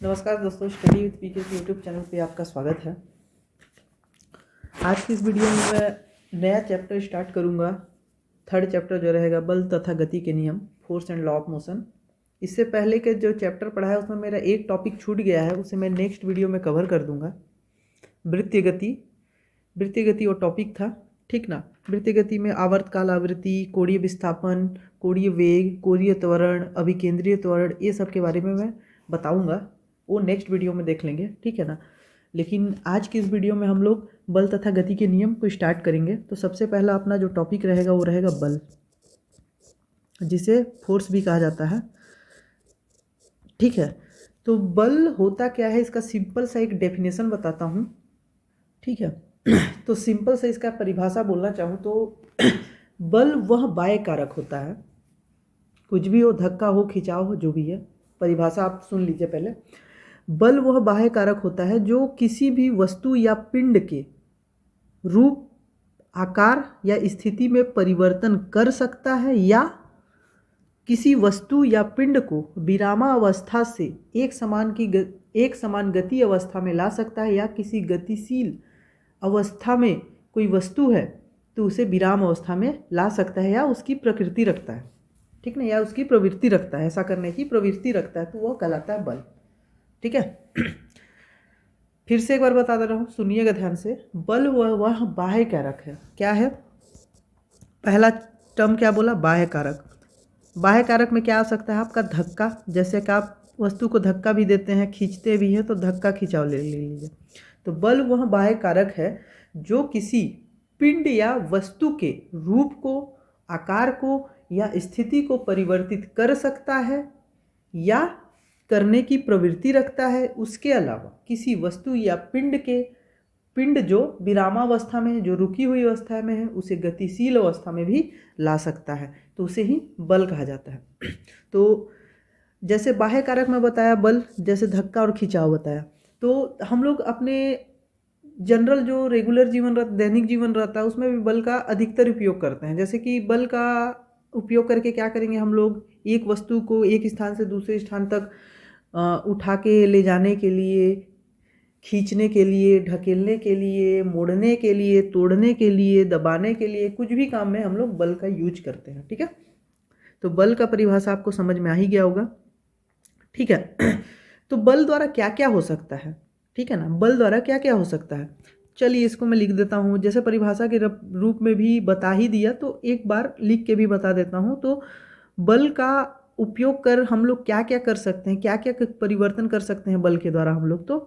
नमस्कार दोस्तों, study with पीके के यूट्यूब चैनल पे आपका स्वागत है। आज की इस वीडियो में मैं नया चैप्टर स्टार्ट करूंगा। थर्ड चैप्टर जो रहेगा बल तथा गति के नियम, force and law of motion. इससे पहले के जो चैप्टर पढ़ा है उसमें मेरा एक टॉपिक छूट गया है, उसे मैं नेक्स्ट वीडियो में कवर कर दूंगा। वृत्तीय गति वो टॉपिक था, ठीक ना। वृत्तीय गति में आवर्त काल आवृत्ति, कोणीय विस्थापन, कोणीय वेग, कोणीय त्वरण, अभिकेंद्रीय त्वरण, ये सब के बारे में मैं बताऊंगा। वो नेक्स्ट वीडियो में देख लेंगे, ठीक है ना। लेकिन आज की इस वीडियो में हम लोग बल तथा गति के नियम को स्टार्ट करेंगे। तो सबसे पहला अपना जो टॉपिक रहेगा वो रहेगा बल, जिसे फोर्स भी कहा जाता है, ठीक है। तो बल होता क्या है, इसका सिंपल सा एक डेफिनेशन बताता हूँ, ठीक है। तो सिंपल से इसका परिभाषा बोलना चाहूँ तो बल वह बाह्य कारक होता है, कुछ भी हो, धक्का हो, खिंचाव हो, जो भी है। परिभाषा आप सुन लीजिए पहले। बल वह बाह्य कारक होता है जो किसी भी वस्तु या पिंड के रूप, आकार या स्थिति में परिवर्तन कर सकता है, या किसी वस्तु या पिंड को विरामावस्था से एक समान गति अवस्था में ला सकता है, या किसी गतिशील अवस्था में कोई वस्तु है तो उसे विराम अवस्था में ला सकता है, या उसकी प्रकृति रखता है, ठीक ना, या उसकी प्रवृत्ति रखता है, ऐसा करने की प्रवृत्ति रखता है, तो वह कहलाता है बल, ठीक है। फिर से एक बार बता दे रहा हूँ, सुनिएगा ध्यान से। बल वह बाह्य कारक है। क्या है? पहला टर्म क्या बोला? बाह्य कारक। बाह्य कारक में क्या आ सकता है? आपका धक्का, जैसे कि आप वस्तु को धक्का भी देते हैं, खींचते भी हैं, तो धक्का खिंचाव ले लीजिए। तो बल वह बाह्य कारक है जो किसी पिंड या वस्तु के रूप को, आकार को या स्थिति को परिवर्तित कर सकता है या करने की प्रवृत्ति रखता है। उसके अलावा किसी वस्तु या पिंड जो विरामावस्था में है, जो रुकी हुई अवस्था में है, उसे गतिशील अवस्था में भी ला सकता है, तो उसे ही बल कहा जाता है। तो जैसे बाह्य कारक में बताया बल, जैसे धक्का और खिंचाव बताया, तो हम लोग अपने जनरल जो रेगुलर जीवन रहता, दैनिक जीवन रहता है, उसमें भी बल का अधिकतर उपयोग करते हैं। जैसे कि बल का उपयोग करके क्या करेंगे हम लोग, एक वस्तु को एक स्थान से दूसरे स्थान तक उठा के ले जाने के लिए, खींचने के लिए, ढकेलने के लिए, मोड़ने के लिए, तोड़ने के लिए, दबाने के लिए, कुछ भी काम में हम लोग बल का यूज करते हैं, ठीक है। तो बल का परिभाषा आपको समझ में आ ही गया होगा, ठीक है। तो बल द्वारा क्या क्या हो सकता है, ठीक है ना। बल द्वारा क्या क्या हो सकता है, चलिए इसको मैं लिख देता हूँ। जैसे परिभाषा के रूप में भी बता ही दिया, तो एक बार लिख के भी बता देता हूँ। तो बल का उपयोग कर हम लोग क्या क्या कर सकते हैं, क्या क्या परिवर्तन कर सकते हैं बल के द्वारा हम लोग। तो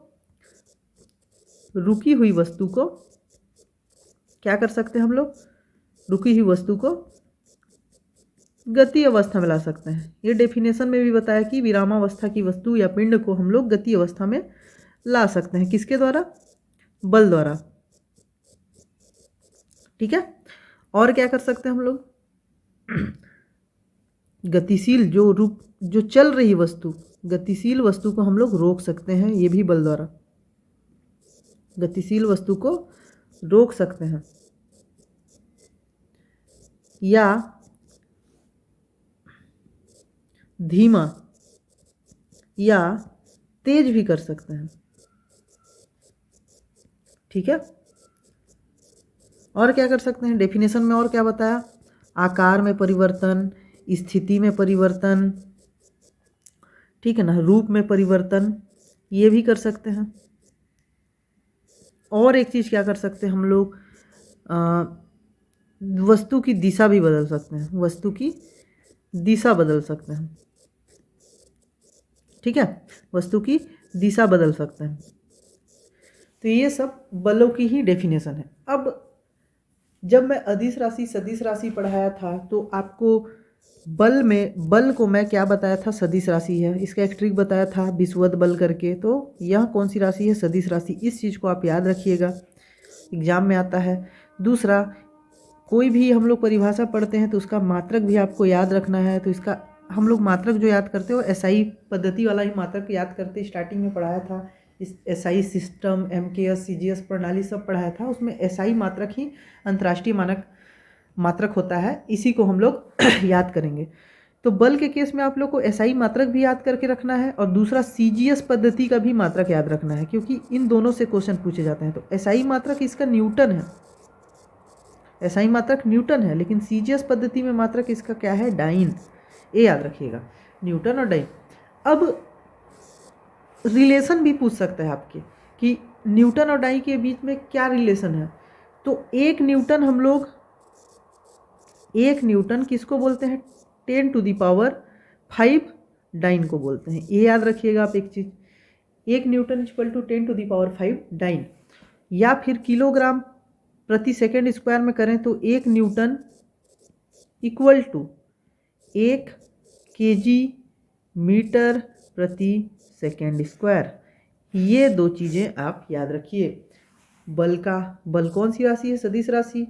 रुकी हुई वस्तु को क्या कर सकते हैं हम लोग, रुकी हुई वस्तु को गति अवस्था में ला सकते हैं। ये डेफिनेशन में भी बताया कि विरामावस्था की वस्तु या पिंड को हम लोग गति अवस्था में ला सकते हैं, किसके द्वारा? बल द्वारा, ठीक है। और क्या कर सकते हैं हम लोग, गतिशील जो चल रही वस्तु, गतिशील वस्तु को हम लोग रोक सकते हैं, ये भी बल द्वारा। गतिशील वस्तु को रोक सकते हैं, या धीमा या तेज भी कर सकते हैं, ठीक है। और क्या कर सकते हैं, डेफिनेशन में और क्या बताया? आकार में परिवर्तन, स्थिति में परिवर्तन, ठीक है ना, रूप में परिवर्तन, ये भी कर सकते हैं। और एक चीज़ क्या कर सकते हैं हम लोग, वस्तु की दिशा भी बदल सकते हैं, वस्तु की दिशा बदल सकते हैं, ठीक है, वस्तु की दिशा बदल सकते हैं। तो ये सब बलों की ही डेफिनेशन है। अब जब मैं अदिश राशि, सदिश राशि पढ़ाया था, तो आपको बल को मैं क्या बताया था, सदिश राशि है। इसका एक ट्रिक बताया था, विषुवत बल करके। तो यह कौन सी राशि है? सदिश राशि। इस चीज़ को आप याद रखिएगा, एग्जाम में आता है। दूसरा, कोई भी हम लोग परिभाषा पढ़ते हैं तो उसका मात्रक भी आपको याद रखना है। तो इसका हम लोग मात्रक जो याद करते हो, एसआई पद्धति वाला ही मात्रक याद करते, स्टार्टिंग में पढ़ाया था। इस एसआई सिस्टम, एमकेएस, सीजीएस प्रणाली सब पढ़ाया था, उसमें एसआई मात्रक ही अंतर्राष्ट्रीय मानक मात्रक होता है, इसी को हम लोग याद करेंगे। तो बल के केस में आप लोग को एसआई मात्रक भी याद करके रखना है और दूसरा सीजीएस पद्धति का भी मात्रक याद रखना है, क्योंकि इन दोनों से क्वेश्चन पूछे जाते हैं। तो एसआई मात्रक इसका न्यूटन है, एसआई मात्रक न्यूटन है, लेकिन सीजीएस पद्धति में मात्रक इसका क्या है, डाइन। ये याद रखिएगा, न्यूटन और डाइन। अब रिलेशन भी पूछ सकता है आपके कि न्यूटन और डाइन के बीच में क्या रिलेशन है। तो एक न्यूटन किसको बोलते हैं, 10⁵ डाइन को बोलते हैं। ये याद रखिएगा आप एक चीज, 1 न्यूटन इक्वल टू 10⁵ डाइन। या फिर किलोग्राम प्रति सेकेंड स्क्वायर में करें तो 1 newton equal to 1 KG metre प्रति सेकेंड स्क्वायर। ये दो चीज़ें आप याद रखिए। बल कौन सी राशि है, सदिश राशि।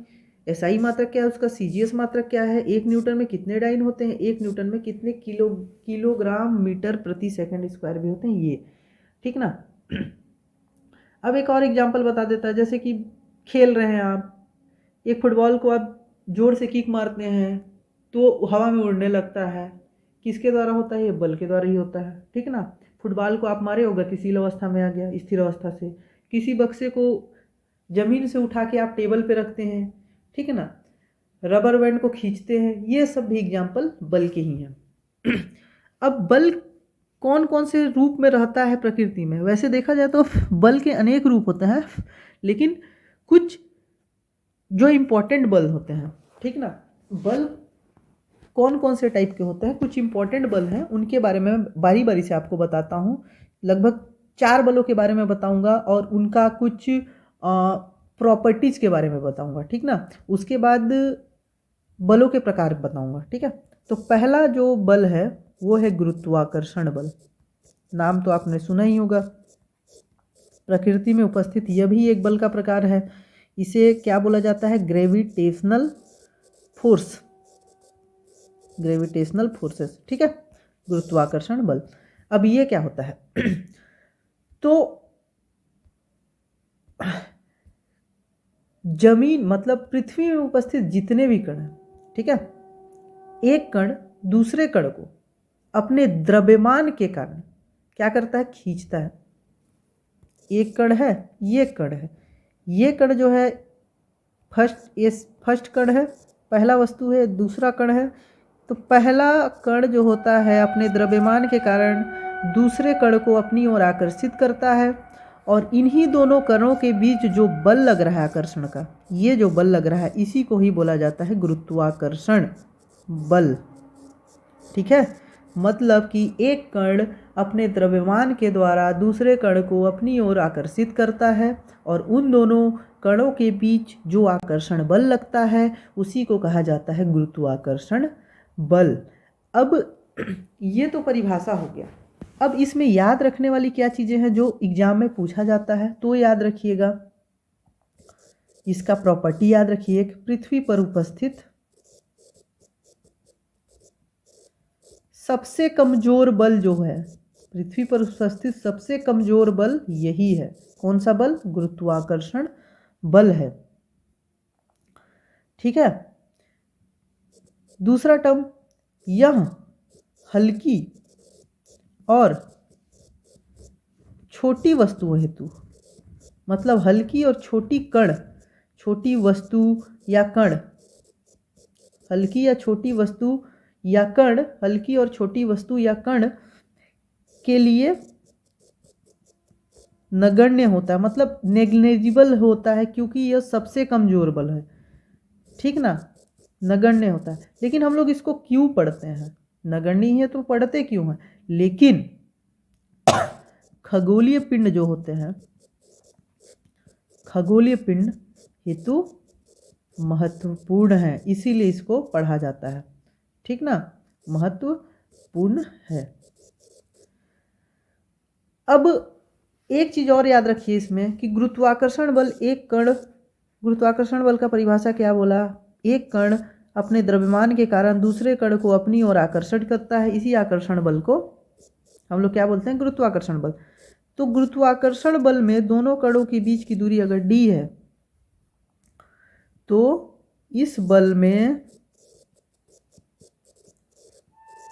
एसआई मात्रक क्या है उसका, सीजीएस मात्रक क्या है, 1 न्यूटन में कितने डाइन होते हैं, 1 न्यूटन में कितने किलोग्राम मीटर प्रति सेकेंड स्क्वायर भी होते हैं, ये ठीक ना। अब एक और एग्जांपल बता देता है, जैसे कि खेल रहे हैं आप, एक फुटबॉल को आप जोर से किक मारते हैं तो हवा में उड़ने लगता है, किसके द्वारा होता है, ये बल के द्वारा ही होता है, ठीक ना। फुटबॉल को आप मारे हो, गतिशील अवस्था में आ गया स्थिर अवस्था से। किसी बक्से को जमीन से उठा के आप टेबल पे रखते हैं, ठीक है ना, रबर बैंड को खींचते हैं, ये सब भी एग्जाम्पल बल के ही हैं। अब बल कौन कौन से रूप में रहता है प्रकृति में, वैसे देखा जाए तो बल के अनेक रूप होते हैं, लेकिन कुछ जो इम्पोर्टेंट बल होते हैं, ठीक ना। बल कौन कौन से टाइप के होते हैं, कुछ इंपॉर्टेंट बल हैं, उनके बारे में बारी बारी से आपको बताता हूँ। लगभग 4 बलों के बारे में बताऊंगा और उनका कुछ प्रॉपर्टीज़ के बारे में बताऊंगा, ठीक ना। उसके बाद बलों के प्रकार बताऊंगा, ठीक है। तो पहला जो बल है वो है गुरुत्वाकर्षण बल। नाम तो आपने सुना ही होगा। प्रकृति में उपस्थित यह भी एक बल का प्रकार है। इसे क्या बोला जाता है, ग्रेविटेशनल फोर्स, ग्रेविटेशनल फोर्सेस, ठीक है, गुरुत्वाकर्षण बल। अब ये क्या होता है तो जमीन मतलब पृथ्वी में उपस्थित जितने भी कण हैं, ठीक है, एक कण दूसरे कण को अपने द्रव्यमान के कारण क्या करता है, खींचता है। एक कण है, ये कण है, ये कण जो है फर्स्ट कण है, पहला वस्तु है, दूसरा कण है। तो पहला कण जो होता है अपने द्रव्यमान के कारण दूसरे कण को अपनी ओर आकर्षित करता है, और इन्हीं दोनों कणों के बीच जो बल लग रहा है आकर्षण का, ये जो बल लग रहा है इसी को ही बोला जाता है गुरुत्वाकर्षण बल, ठीक है। मतलब कि एक कण अपने द्रव्यमान के द्वारा दूसरे कण को अपनी ओर आकर्षित करता है, और उन दोनों कणों के बीच जो आकर्षण बल लगता है उसी को कहा जाता है गुरुत्वाकर्षण बल। अब ये तो परिभाषा हो गया। अब इसमें याद रखने वाली क्या चीज़ें हैं जो एग्जाम में पूछा जाता है, तो याद रखिएगा। इसका प्रॉपर्टी याद रखिए, पृथ्वी पर उपस्थित सबसे कमजोर बल जो है, पृथ्वी पर उपस्थित सबसे कमजोर बल यही है। कौन सा बल, गुरुत्वाकर्षण बल है, ठीक है। दूसरा टर्म, यह हल्की और छोटी वस्तुओं हेतु, मतलब हल्की और छोटी कण, छोटी वस्तु या कण, हल्की या छोटी वस्तु या कण, हल्की और छोटी वस्तु या कण के लिए नगण्य होता है, मतलब नेग्लिजिबल होता है, क्योंकि यह सबसे कमजोर बल है, ठीक ना, नगण्य होता है। लेकिन हम लोग इसको क्यों पढ़ते हैं, नगण्य है तो पढ़ते क्यों हैं, लेकिन खगोलीय पिंड जो होते हैं, खगोलीय पिंड हेतु महत्वपूर्ण है, इसीलिए इसको पढ़ा जाता है, ठीक ना, महत्वपूर्ण है। अब एक चीज और याद रखिए इसमें कि गुरुत्वाकर्षण बल, एक कण, गुरुत्वाकर्षण बल का परिभाषा क्या बोला, एक कण अपने द्रव्यमान के कारण दूसरे कण को अपनी ओर आकर्षण करता है, इसी आकर्षण बल को हम लोग क्या बोलते हैं, गुरुत्वाकर्षण बल। तो गुरुत्वाकर्षण बल में दोनों कणों के बीच की दूरी अगर d है, तो इस बल में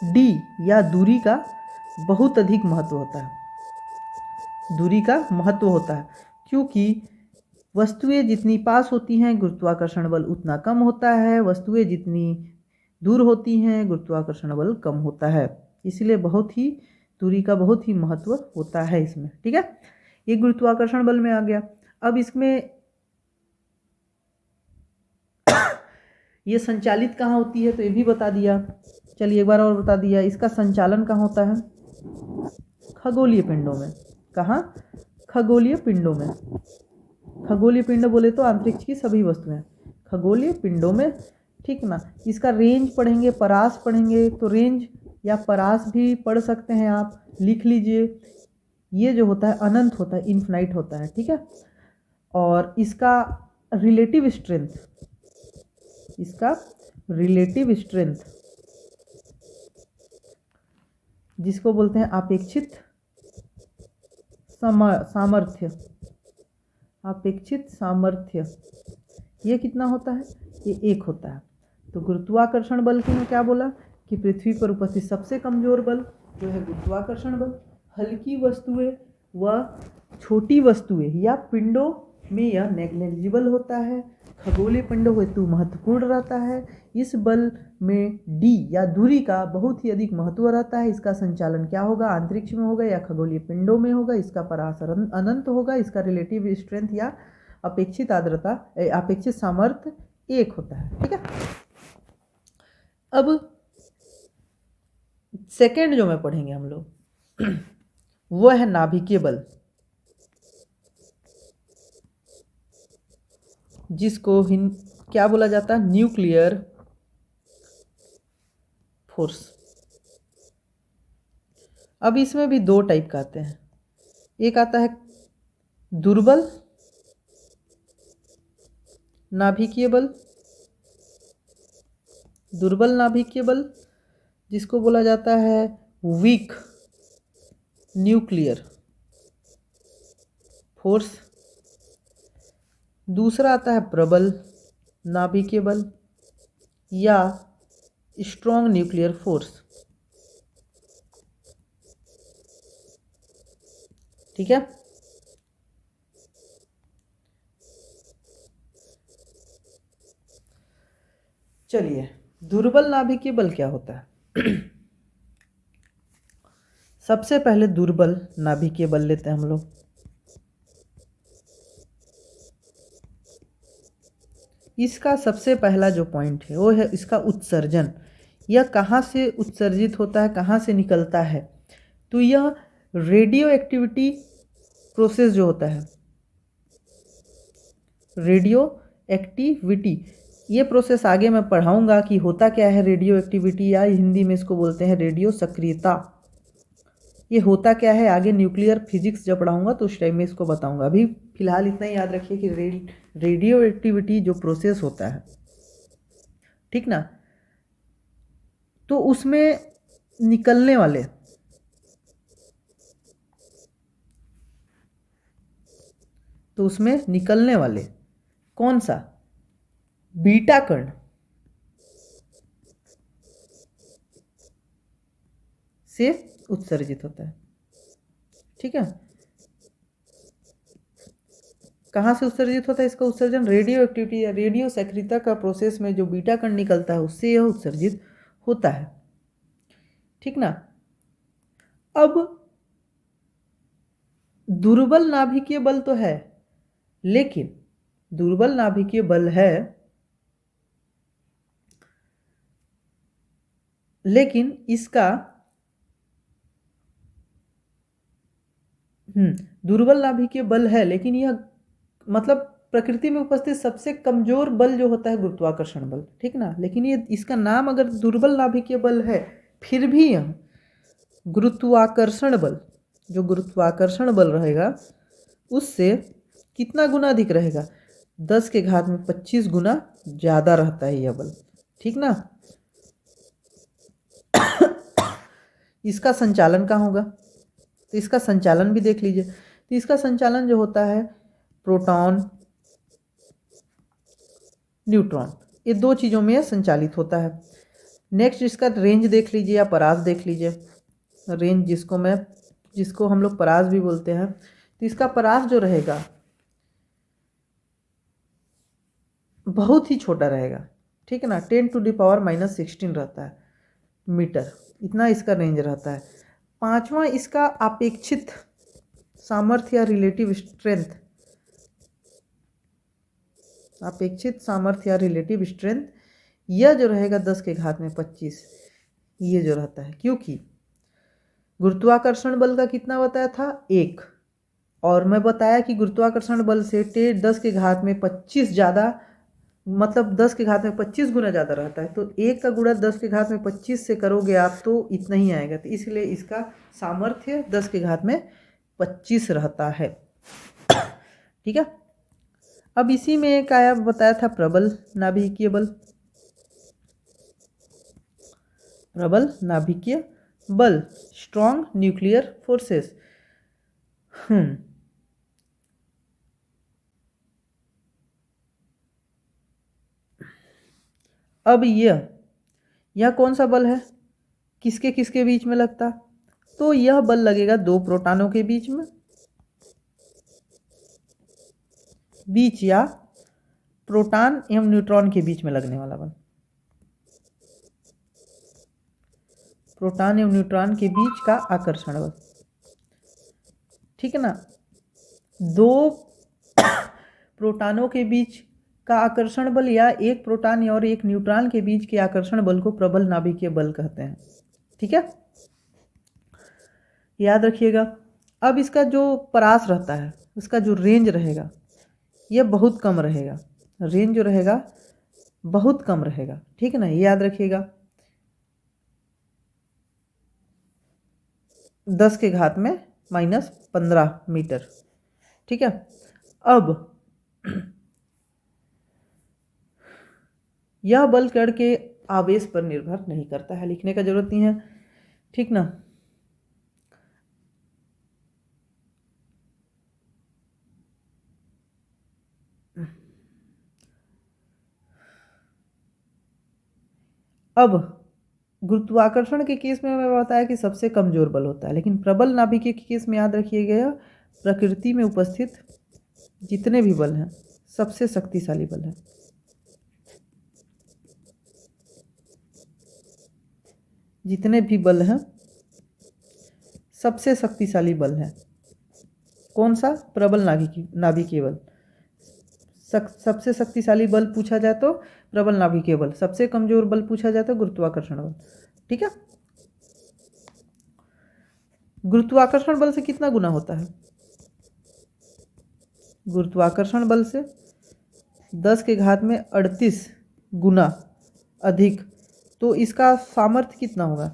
डी या दूरी का बहुत अधिक महत्व होता है। दूरी का महत्व होता है क्योंकि वस्तुएं जितनी पास होती हैं गुरुत्वाकर्षण बल उतना कम होता है, वस्तुएं जितनी दूर होती हैं गुरुत्वाकर्षण बल कम होता है। इसलिए बहुत ही दूरी का बहुत ही महत्व होता है इसमें। ठीक है, ये गुरुत्वाकर्षण बल में आ गया। अब इसमें ये संचालित कहाँ होती है तो ये भी बता दिया। चलिए एक बार और बता दिया, इसका संचालन कहाँ होता है? खगोलीय पिंडों में। कहाँ? खगोलीय पिंडों में। खगोलीय पिंड बोले तो अंतरिक्ष की सभी वस्तुएं खगोलीय पिंडों में। ठीक ना, इसका रेंज पढ़ेंगे, परास पढ़ेंगे, तो रेंज या परास भी पढ़ सकते हैं आप, लिख लीजिए। ये जो होता है अनंत होता है, इन्फिनाइट होता है। ठीक है, और इसका रिलेटिव स्ट्रेंथ, इसका रिलेटिव स्ट्रेंथ जिसको बोलते हैं अपेक्षित सामर्थ्य, अपेक्षित सामर्थ्य, ये कितना होता है? ये 1 होता है। तो गुरुत्वाकर्षण बल की में क्या बोला कि पृथ्वी पर उपस्थित सबसे कमजोर बल जो है गुरुत्वाकर्षण बल। हल्की वस्तुएं व छोटी वस्तुएं या पिंडों में यह नेग्लिजिबल होता है, खगोलीय पिंडों हेतु महत्वपूर्ण रहता है। इस बल में डी या दूरी का बहुत ही अधिक महत्व रहता है। इसका संचालन क्या होगा? अंतरिक्ष में होगा या खगोलीय पिंडों में होगा। इसका परासर अनंत होगा। इसका रिलेटिव स्ट्रेंथ या अपेक्षित आर्द्रता, अपेक्षित सामर्थ्य 1 होता है। ठीक है, अब सेकेंड जो में पढ़ेंगे हम लोग वो है नाभिकीय बल, जिसको क्या बोला जाता है? Nuclear force. अब इसमें भी 2 टाइप का आते हैं। एक आता है दुर्बल नाभिकीय बल, दुर्बल नाभिकीय बल जिसको बोला जाता है वीक न्यूक्लियर फोर्स। दूसरा आता है प्रबल नाभिकीय बल या स्ट्रॉन्ग न्यूक्लियर फोर्स। ठीक है, चलिए दुर्बल नाभिकीय बल क्या होता है? सबसे पहले दुर्बल नाभिकीय बल लेते हैं हम लोग। इसका सबसे पहला जो पॉइंट है वो है इसका उत्सर्जन। यह कहाँ से उत्सर्जित होता है, कहाँ से निकलता है? तो यह रेडियो एक्टिविटी प्रोसेस जो होता है, रेडियो एक्टिविटी, ये प्रोसेस आगे मैं पढ़ाऊंगा कि होता क्या है रेडियो एक्टिविटी, या हिंदी में इसको बोलते हैं रेडियो सक्रियता। ये होता क्या है आगे न्यूक्लियर फिजिक्स जब पढ़ाऊंगा तो उस टाइम में इसको बताऊंगा। अभी फिलहाल इतना ही याद रखिए कि रेडियो एक्टिविटी जो प्रोसेस होता है, ठीक ना, तो उसमें निकलने वाले कौन सा बीटा कण से उत्सर्जित होता है। ठीक है, कहाँ से उत्सर्जित होता है? इसका उत्सर्जन रेडियो एक्टिविटी या रेडियो सक्रियता का प्रोसेस में जो बीटा कण निकलता है उससे यह उत्सर्जित होता है। ठीक ना, अब दुर्बल नाभिकीय बल तो है, लेकिन दुर्बल नाभिकीय बल है, लेकिन इसका दुर्बल नाभिकीय बल है, लेकिन यह मतलब प्रकृति में उपस्थित सबसे कमजोर बल जो होता है गुरुत्वाकर्षण बल। ठीक ना, लेकिन ये इसका नाम अगर दुर्बल नाभिकीय बल है, फिर भी यह गुरुत्वाकर्षण बल, जो गुरुत्वाकर्षण बल रहेगा उससे कितना गुना अधिक रहेगा? 10 के घात में 25 गुना ज़्यादा रहता है यह बल। ठीक ना, इसका संचालन कहाँ होगा? तो इसका संचालन भी देख लीजिए। तो इसका संचालन जो होता है प्रोटॉन न्यूट्रॉन, ये 2 चीज़ों में संचालित होता है। नेक्स्ट इसका रेंज देख लीजिए या परास देख लीजिए। रेंज जिसको हम लोग परास भी बोलते हैं, तो इसका परास जो रहेगा बहुत ही छोटा रहेगा, ठीक है ना। 10⁻⁻16 रहता है मीटर, इतना इसका रेंज रहता है। पांचवा इसका अपेक्षित सामर्थ्य या रिलेटिव स्ट्रेंथ, अपेक्षित सामर्थ्य या रिलेटिव स्ट्रेंथ, यह जो रहेगा 10⁻25, ये जो रहता है, क्योंकि गुरुत्वाकर्षण बल का कितना बताया था 1, और मैं बताया कि गुरुत्वाकर्षण बल से 10⁻25 ज़्यादा, मतलब 10⁻25 गुना ज़्यादा रहता है। तो 1 का गुणा 10⁻25 से करोगे आप तो इतना ही आएगा, तो इसलिए इसका सामर्थ्य 10⁻25 रहता है, ठीक है। अब इसी में एक आया बताया था प्रबल नाभिकीय बल, प्रबल नाभिकीय बल, स्ट्रॉन्ग न्यूक्लियर फोर्सेस। अब यह कौन सा बल है, किसके किसके बीच में लगता, तो यह बल लगेगा दो प्रोटॉनों के बीच में, या प्रोटॉन एवं न्यूट्रॉन के बीच में लगने वाला बल, प्रोटॉन एवं न्यूट्रॉन के बीच का आकर्षण बल, ठीक है ना। दो प्रोटॉनों के बीच का आकर्षण बल या एक प्रोटॉन और एक न्यूट्रॉन के बीच के आकर्षण बल को प्रबल नाभिकीय बल कहते हैं, ठीक है, याद रखिएगा। अब इसका जो परास रहता है, उसका जो रेंज रहेगा यह बहुत कम रहेगा, रेंज जो रहेगा बहुत कम रहेगा, ठीक है ना, ये याद रखिएगा। 10⁻⁻15 मीटर, ठीक है। अब यह बल कण के आवेश पर निर्भर नहीं करता है, लिखने का जरूरत नहीं है, ठीक ना। अब गुरुत्वाकर्षण के केस में मैं बताया कि सबसे कमजोर बल होता है, लेकिन प्रबल नाभिकीय के केस में याद रखिएगा प्रकृति में उपस्थित जितने भी बल हैं सबसे शक्तिशाली बल है, जितने भी बल हैं सबसे शक्तिशाली बल है कौन सा, प्रबल नाभिकीय बल। सबसे शक्तिशाली बल पूछा जाए तो प्रबल नाभिकीय बल, सबसे कमजोर बल पूछा जाए तो गुरुत्वाकर्षण बल, ठीक है। गुरुत्वाकर्षण बल से कितना गुना होता है, गुरुत्वाकर्षण बल से 10⁻38 गुना अधिक, तो इसका सामर्थ्य कितना होगा,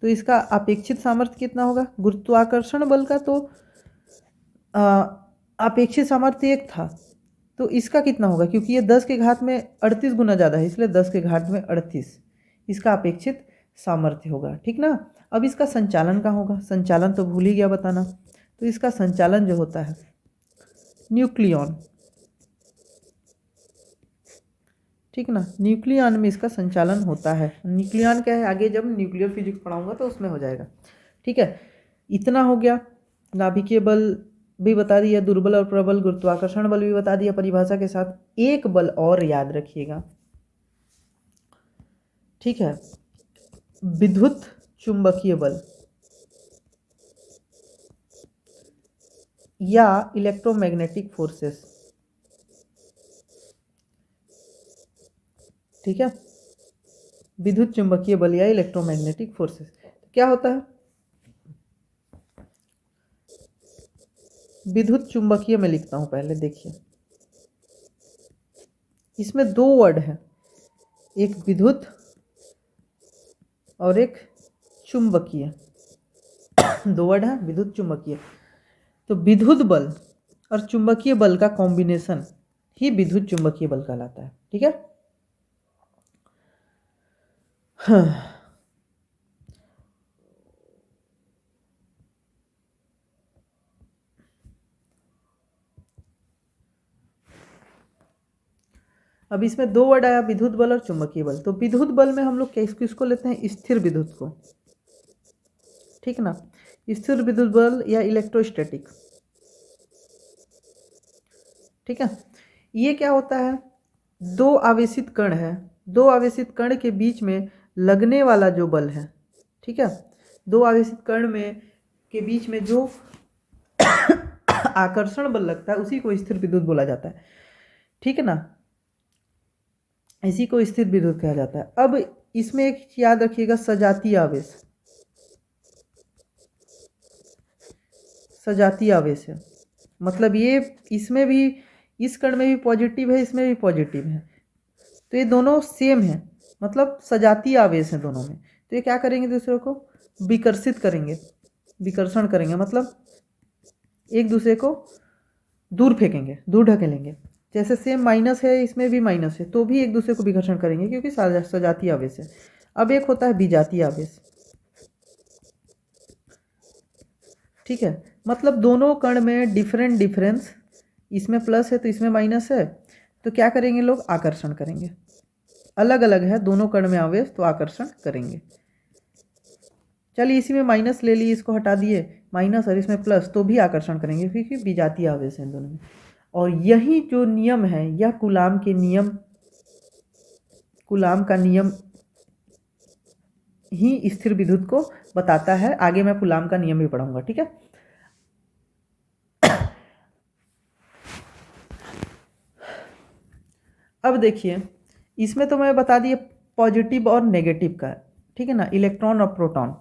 तो इसका अपेक्षित सामर्थ्य कितना होगा। गुरुत्वाकर्षण बल का तो अपेक्षित सामर्थ्य 1 था, तो इसका कितना होगा, क्योंकि ये 10⁻38 गुना ज़्यादा है, इसलिए 10⁻38 इसका अपेक्षित सामर्थ्य होगा, ठीक ना। अब इसका संचालन कहाँ होगा, संचालन तो भूल ही गया बताना, तो इसका संचालन जो होता है न्यूक्लियॉन, ठीक ना, न्यूक्लियॉन में इसका संचालन होता है। न्यूक्लियॉन क्या है, आगे जब न्यूक्लियर फिजिक्स पढ़ाऊंगा तो उसमें हो जाएगा, ठीक है। इतना हो गया, नाभिकीय बल भी बता दिया, दुर्बल और प्रबल गुरुत्वाकर्षण बल भी बता दिया परिभाषा के साथ। एक बल और याद रखिएगा, ठीक है, विद्युत चुंबकीय बल या इलेक्ट्रोमैग्नेटिक फोर्सेस, ठीक है, विद्युत चुंबकीय बल या इलेक्ट्रोमैग्नेटिक फोर्सेस क्या होता है। विद्युत चुंबकीय में लिखता हूं, पहले देखिए, इसमें दो वर्ड है, एक विद्युत और एक चुंबकीय, दो वर्ड है विद्युत चुंबकीय। तो विद्युत बल और चुंबकीय बल का कॉम्बिनेशन ही विद्युत चुंबकीय बल कहलाता है, ठीक है। हाँ। अब इसमें दो वर्ड आया, विद्युत बल और चुंबकीय बल। तो विद्युत बल में हम लोग किसको लेते हैं, स्थिर विद्युत को, ठीक ना, स्थिर विद्युत बल या इलेक्ट्रोस्टैटिक, ठीक है। ये क्या होता है, दो आवेशित कण है, दो आवेशित कण के बीच में लगने वाला जो बल है, ठीक है, दो आवेशित कण में के बीच में जो आकर्षण बल लगता है उसी को स्थिर विद्युत बोला जाता है, ठीक है ना, इसी को स्थिर विद्युत कहा जाता है। अब इसमें एक याद रखिएगा, सजातीय आवेश, सजातीय आवेश है, मतलब ये इसमें भी, इस कण में भी पॉजिटिव है, इसमें भी पॉजिटिव है, तो ये दोनों सेम है, मतलब सजातीय आवेश है दोनों में। तो ये क्या करेंगे, दूसरे को विकर्षित करेंगे, विकर्षण करेंगे, मतलब एक दूसरे को दूर फेंकेंगे, दूर ढकेलेंगे। जैसे सेम माइनस है, इसमें भी माइनस है, तो भी एक दूसरे को विकर्षण करेंगे क्योंकि सजातीय आवेश है। अब एक होता है विजातीय आवेश, ठीक है, मतलब दोनों कण में डिफरेंस, इसमें प्लस है तो इसमें माइनस है, तो क्या करेंगे लोग, आकर्षण करेंगे, अलग अलग है दोनों कण में आवेश, तो आकर्षण करेंगे। चलिए इसी में माइनस ले लिए, इसको हटा दिए, माइनस और इसमें प्लस, तो भी आकर्षण करेंगे क्योंकि विजातीय आवेश है दोनों में। और यही जो नियम है, यह कूलाम के नियम, कूलाम का नियम ही स्थिर विद्युत को बताता है। आगे मैं कूलाम का नियम भी पढ़ाऊंगा, ठीक है। अब देखिए, इसमें तो मैं बता दिए पॉजिटिव और नेगेटिव का, ठीक है ना, इलेक्ट्रॉन और प्रोटॉन,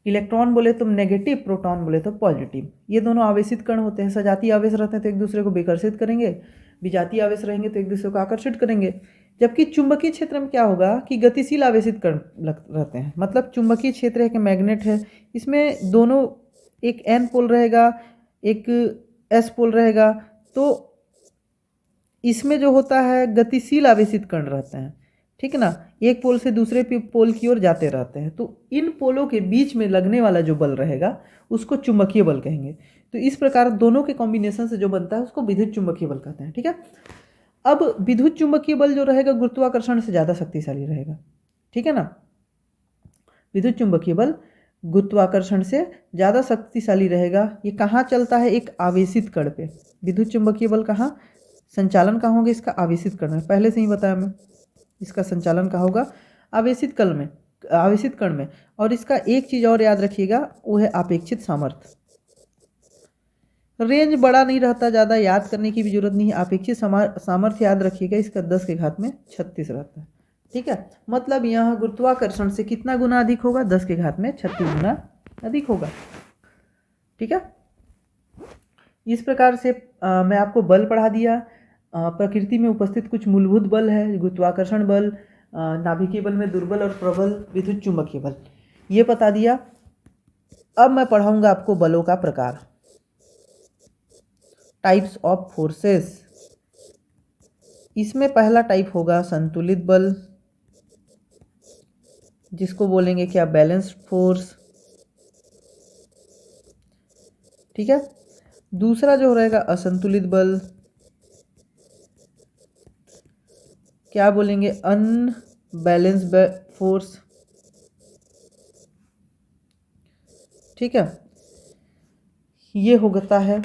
इलेक्ट्रॉन बोले तो नेगेटिव, प्रोटॉन बोले तो पॉजिटिव, ये दोनों आवेशित कण होते हैं। सजातीय आवेश रहते हैं तो एक दूसरे को विकर्षित करेंगे, विजातीय आवेश रहेंगे तो एक दूसरे को आकर्षित करेंगे। जबकि चुंबकीय क्षेत्र में क्या होगा कि गतिशील आवेशित कण रहते हैं, मतलब चुंबकीय क्षेत्र है कि मैग्नेट है, इसमें दोनों, एक एन पोल रहेगा, एक एस पोल रहेगा, तो इसमें जो होता है गतिशील आवेशित कण रहते हैं, ठीक है ना, एक पोल से दूसरे पोल की ओर जाते रहते हैं, तो इन पोलों के बीच में लगने वाला जो बल रहेगा उसको चुंबकीय बल कहेंगे। तो इस प्रकार दोनों के कॉम्बिनेशन से जो बनता है उसको विद्युत चुंबकीय बल कहते हैं, ठीक है। अब विद्युत चुंबकीय बल जो रहेगा गुरुत्वाकर्षण से ज़्यादा शक्तिशाली रहेगा, ठीक है ना, विद्युत चुंबकीय बल गुरुत्वाकर्षण से ज़्यादा शक्तिशाली रहेगा। ये कहाँ चलता है, एक आवेशित कण पे। विद्युत चुंबकीय बल कहाँ संचालन कहाँ होगा, इसका आवेशित कण में, पहले से ही बताया मैं, इसका संचालन कहाँ होगा, आवेशित कण में, आवेशित कण में। और इसका एक चीज़ और याद रखिएगा, वो है अपेक्षित सामर्थ्य। रेंज बड़ा नहीं रहता, ज़्यादा याद करने की भी जरूरत नहीं है। अपेक्षित सामर्थ्य याद रखिएगा, इसका 10 के घात में 36 रहता है, ठीक है। मतलब यहाँ गुरुत्वाकर्षण से कितना गुना अधिक होगा, 10 के घात में 36 गुना अधिक होगा, ठीक है। इस प्रकार से मैं आपको बल पढ़ा दिया। प्रकृति में उपस्थित कुछ मूलभूत बल है, गुरुत्वाकर्षण बल, नाभिकीय बल में दुर्बल और प्रबल, विद्युत चुंबकीय बल, ये बता दिया। अब मैं पढ़ाऊंगा आपको बलों का प्रकार, टाइप्स ऑफ फोर्सेस। इसमें पहला टाइप होगा संतुलित बल, जिसको बोलेंगे क्या, बैलेंस्ड फोर्स, ठीक है। दूसरा जो रहेगा असंतुलित बल, क्या बोलेंगे, अनबैलेंस्ड फोर्स, ठीक है, ये होता है।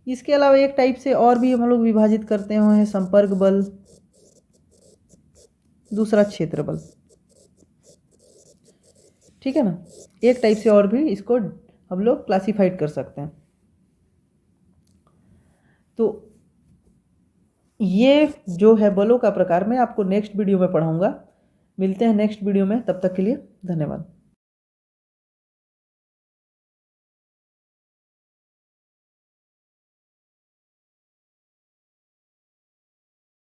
इसके अलावा एक टाइप से और भी हम लोग विभाजित करते हैं संपर्क बल, दूसरा क्षेत्र बल, ठीक है ना। एक टाइप से और भी इसको हम लोग क्लासिफाइड कर सकते हैं। तो ये जो है बलों का प्रकार मैं आपको नेक्स्ट वीडियो में पढ़ाऊंगा। मिलते हैं नेक्स्ट वीडियो में, तब तक के लिए धन्यवाद।